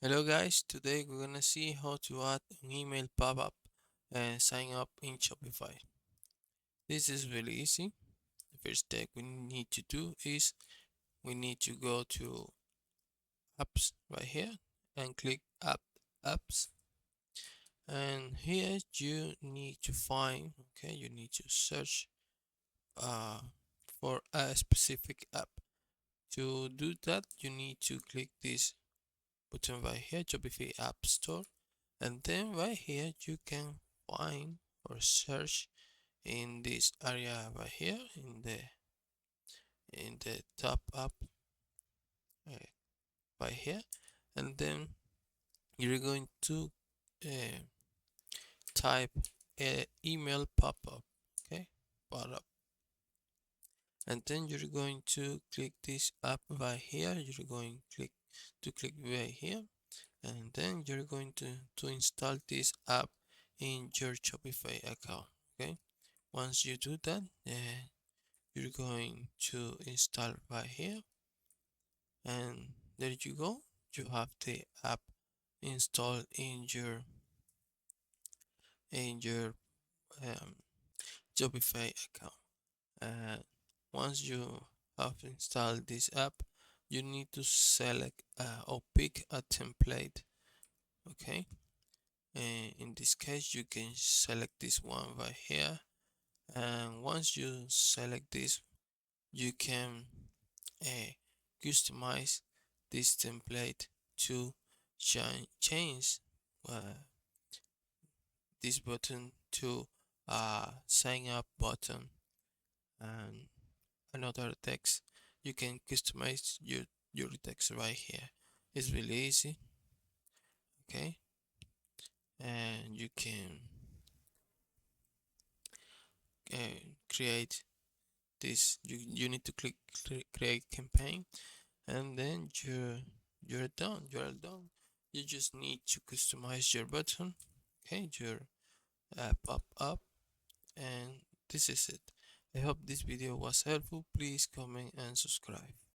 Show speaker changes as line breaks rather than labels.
Hello guys, today we're gonna see how to add an email pop-up and sign up in Shopify. This is really easy. The first step we need to do is we need to go to apps right here and click apps, and here you need to find, you need to search uh, for a specific app. To do that, you need to click this button right here, Shopify App Store. And then right here you can find or search in this area right here in the top up uh, right here, and then you're going to uh, type email pop-up, okay, pop-up, and then you're going to click this app right here. You're going to click right here, and then you're going to install this app in your Shopify account. Okay, once you do that, you're going to install right here, and there you go. You have the app installed in your um, Shopify account. And once you have installed this app, you need to select or pick a template. Okay, and in this case, you can select this one right here. And once you select this, you can uh, customize this template to change uh, this button to a sign up button and another text. You can customize your text right here. It's really easy, okay, and you can create this. You need to click create campaign, and then you're done. You just need to customize your button, okay, your pop up, and this is it. I hope this video was helpful. Please comment and subscribe.